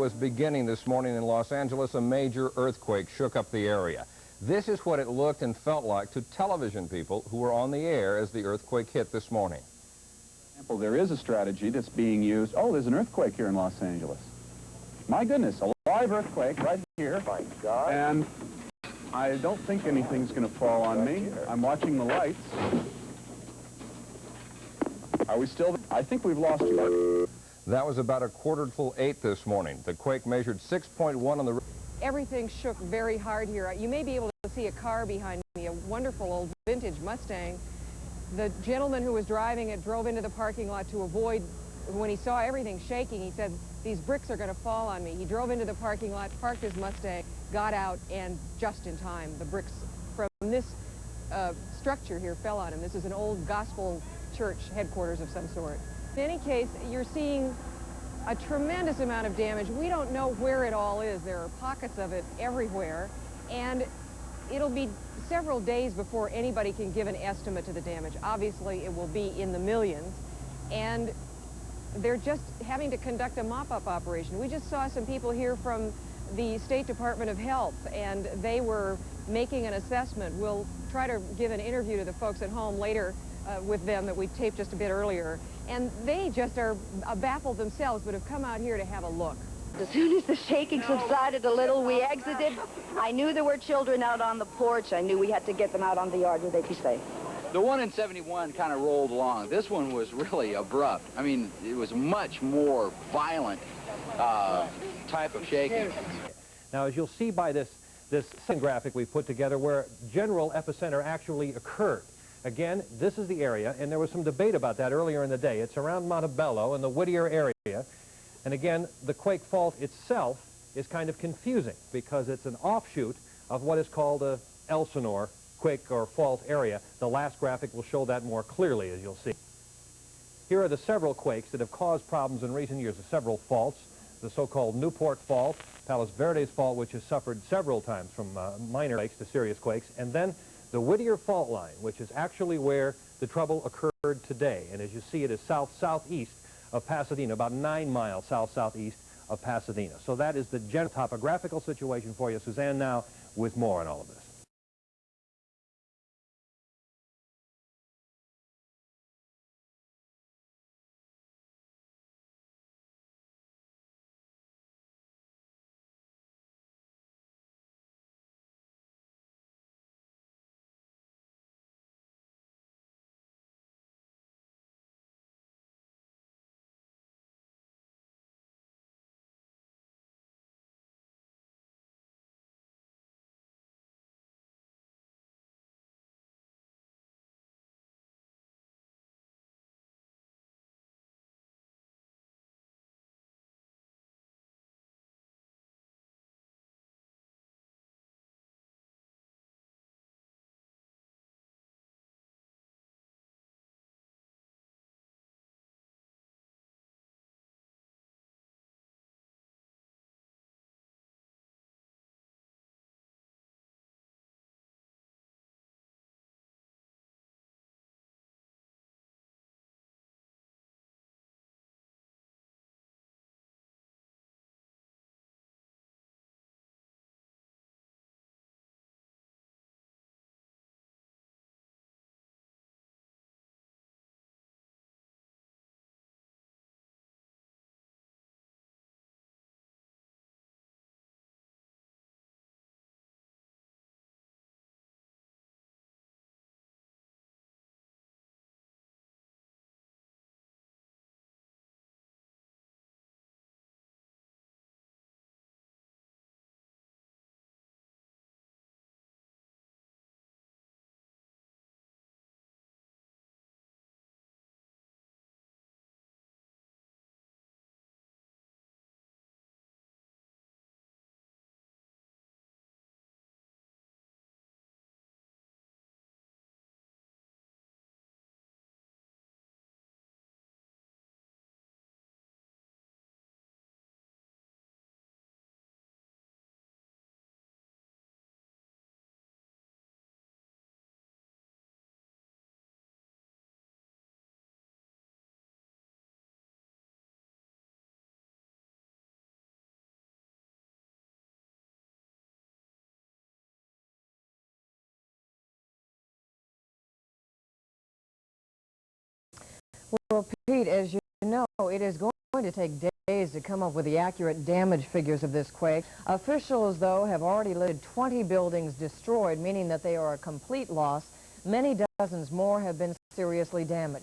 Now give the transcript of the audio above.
Was beginning this morning in Los Angeles. A major earthquake shook up the area. This is what it looked and felt like to television people who were on the air as the earthquake hit this morning. There is a strategy that's being used. Oh, there's an earthquake here in Los Angeles. My goodness, a live earthquake right here. My God. And I don't think anything's going to fall on me. I'm watching the lights. Are we still? I think we've lost you. That was about 7:45 this morning. The quake measured 6.1 on the... Everything shook very hard here. You may be able to see a car behind me, a wonderful old vintage Mustang. The gentleman who was driving it drove into the parking lot to avoid, when he saw everything shaking, he said, "These bricks are going to fall on me." He drove into the parking lot, parked his Mustang, got out, and just in time, the bricks from this structure here fell on him. This is an old gospel church headquarters of some sort. In any case, you're seeing a tremendous amount of damage. We don't know where it all is. There are pockets of it everywhere, and it'll be several days before anybody can give an estimate to the damage. Obviously, it will be in the millions, and they're just having to conduct a mop-up operation. We just saw some people here from the State Department of Health, and they were making an assessment. We'll try to give an interview to the folks at home later with them that we taped just a bit earlier. And they just are baffled themselves, but have come out here to have a look. As soon as the shaking subsided a little, we exited. I knew there were children out on the porch. I knew we had to get them out on the yard where they'd be safe. The one in 71 kind of rolled along. This one was really abrupt. I mean, it was much more violent type of shaking. Now, as you'll see by this graphic we put together where general epicenter actually occurred. Again, this is the area, and there was some debate about that earlier in the day. It's around Montebello in the Whittier area. And again, the quake fault itself is kind of confusing because it's an offshoot of what is called a Elsinore quake or fault area. The last graphic will show that more clearly, as you'll see. Here are the several quakes that have caused problems in recent years, the several faults. The so-called Newport Fault, Palos Verdes Fault, which has suffered several times from minor quakes to serious quakes, and then the Whittier fault line, which is actually where the trouble occurred today. And as you see, it is south-southeast of Pasadena, about 9 miles south-southeast of Pasadena. So that is the general topographical situation for you. Suzanne now with more on all of this. Well, Pete, as you know, it is going to take days to come up with the accurate damage figures of this quake. Officials, though, have already listed 20 buildings destroyed, meaning that they are a complete loss. Many dozens more have been seriously damaged.